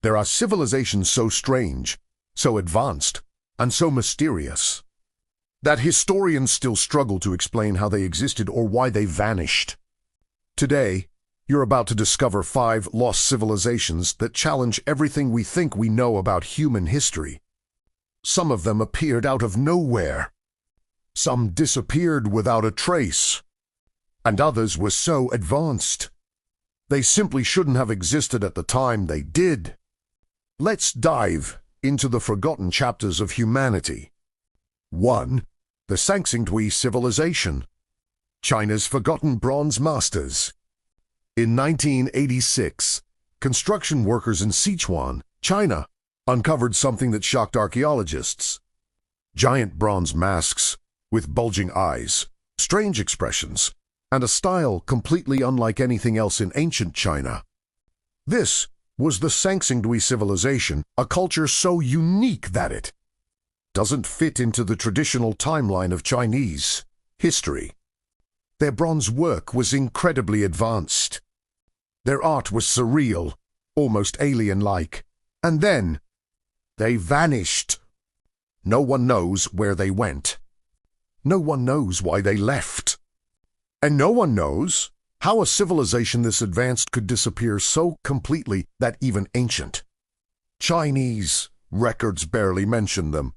There are civilizations so strange, so advanced, and so mysterious that historians still struggle to explain how they existed or why they vanished. Today, you're about to discover 5 lost civilizations that challenge everything we think we know about human history. Some of them appeared out of nowhere. Some disappeared without a trace. And others were so advanced, they simply shouldn't have existed at the time they did. Let's dive into the forgotten chapters of humanity. 1. The Sangsingdui Civilization. China's Forgotten Bronze Masters. In 1986, construction workers in Sichuan, China, uncovered something that shocked archaeologists. Giant bronze masks with bulging eyes, strange expressions, and a style completely unlike anything else in ancient China. This was the Sangsingdui civilization, a culture so unique that it doesn't fit into the traditional timeline of Chinese history. Their bronze work was incredibly advanced. Their art was surreal, almost alien-like. And then, they vanished. No one knows where they went. No one knows why they left. And no one knows how a civilization this advanced could disappear so completely that even ancient Chinese records barely mention them.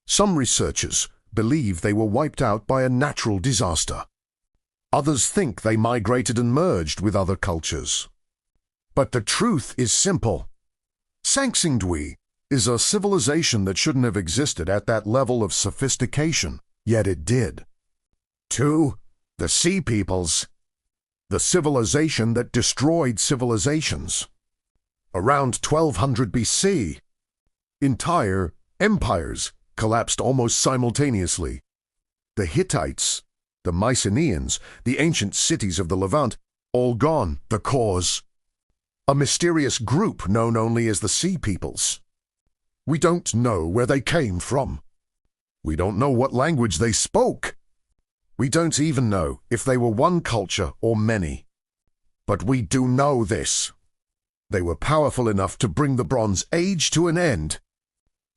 Some researchers believe they were wiped out by a natural disaster. Others think they migrated and merged with other cultures. But the truth is simple. Sangsingdui is a civilization that shouldn't have existed at that level of sophistication, yet it did. 2. The Sea Peoples. The civilization that destroyed civilizations. Around 1200 BC, entire empires collapsed almost simultaneously. The Hittites, the Mycenaeans, the ancient cities of the Levant, all gone. The cause? A mysterious group known only as the Sea Peoples. We don't know where they came from. We don't know what language they spoke. We don't even know if they were one culture or many. But we do know this. They were powerful enough to bring the Bronze Age to an end.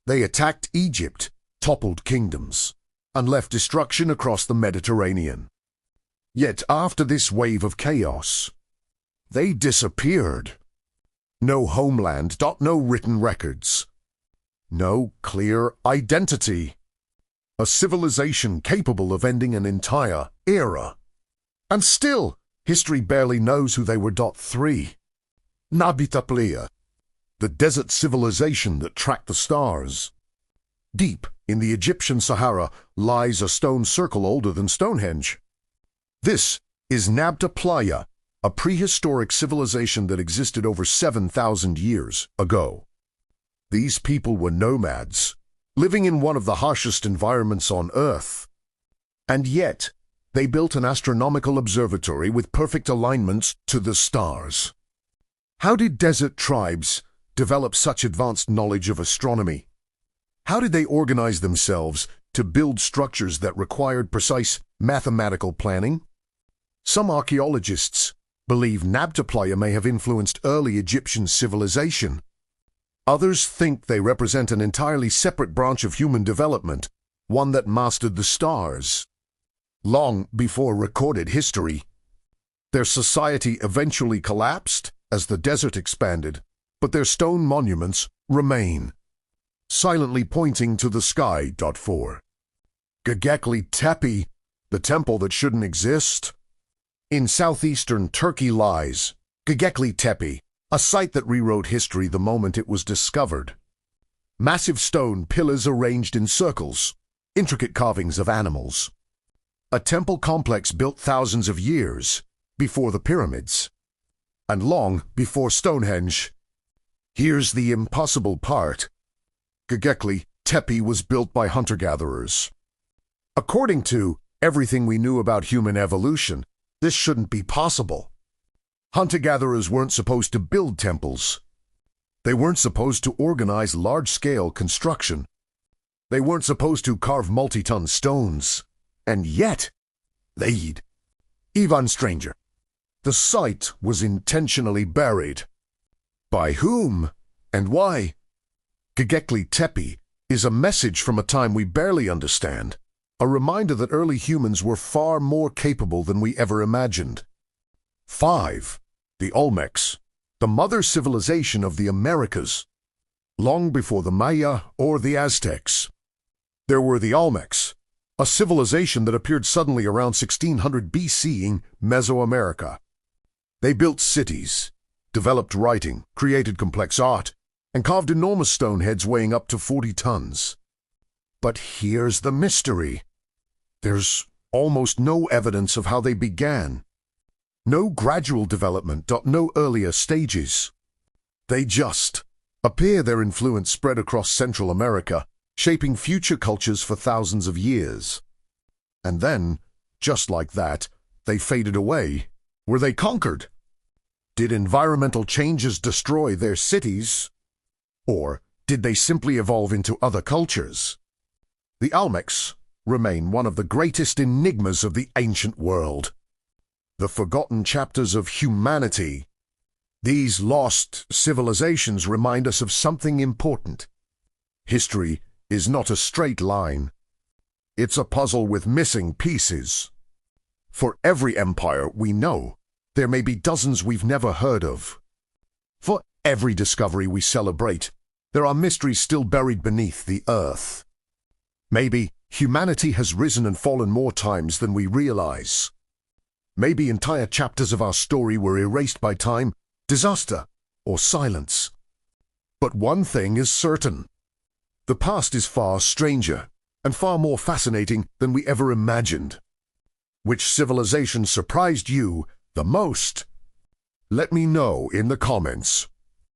They attacked Egypt, toppled kingdoms, and left destruction across the Mediterranean. Yet after this wave of chaos, they disappeared. No homeland, no written records. No clear identity. A civilization capable of ending an entire era. And still, history barely knows who they were. 3. Nabitaplia, the desert civilization that tracked the stars. Deep in the Egyptian Sahara lies a stone circle older than Stonehenge. This is Nabta Playa, a prehistoric civilization that existed over 7,000 years ago. These people were nomads, living in one of the harshest environments on Earth. And yet, they built an astronomical observatory with perfect alignments to the stars. How did desert tribes develop such advanced knowledge of astronomy? How did they organize themselves to build structures that required precise mathematical planning? Some archaeologists believe Nabta Playa may have influenced early Egyptian civilization. Others think they represent an entirely separate branch of human development, one that mastered the stars. Long before recorded history, their society eventually collapsed as the desert expanded, but their stone monuments remain, silently pointing to the sky. 4. Göbekli Tepe, the temple that shouldn't exist. In southeastern Turkey lies Göbekli Tepe, a site that rewrote history the moment it was discovered. Massive stone pillars arranged in circles, intricate carvings of animals. A temple complex built thousands of years before the pyramids, and long before Stonehenge. Here's the impossible part. Göbekli Tepe was built by hunter-gatherers. According to everything we knew about human evolution, this shouldn't be possible. Hunter-gatherers weren't supposed to build temples. They weren't supposed to organize large-scale construction. They weren't supposed to carve multi-ton stones. And yet, they did. Even stranger. The site was intentionally buried. By whom And why? Göbekli Tepe is a message from a time we barely understand, a reminder that early humans were far more capable than we ever imagined. 5. The Olmecs, the mother civilization of the Americas. Long before the Maya or the Aztecs, there were the Olmecs, a civilization that appeared suddenly around 1600 BC in Mesoamerica. They built cities, developed writing, created complex art, and carved enormous stone heads weighing up to 40 tons. But here's the mystery. There's almost no evidence of how they began. No gradual development, no earlier stages. They just appear. Their influence spread across Central America, shaping future cultures for thousands of years. And then, just like that, they faded away. Were they conquered? Did environmental changes destroy their cities? Or did they simply evolve into other cultures? The Olmecs remain one of the greatest enigmas of the ancient world. The forgotten chapters of humanity. These lost civilizations remind us of something important. History is not a straight line. It's a puzzle with missing pieces. For every empire we know, there may be dozens we've never heard of. For every discovery we celebrate, there are mysteries still buried beneath the earth. Maybe humanity has risen and fallen more times than we realize. Maybe entire chapters of our story were erased by time, disaster, or silence. But one thing is certain. The past is far stranger and far more fascinating than we ever imagined. Which civilization surprised you the most? Let me know in the comments.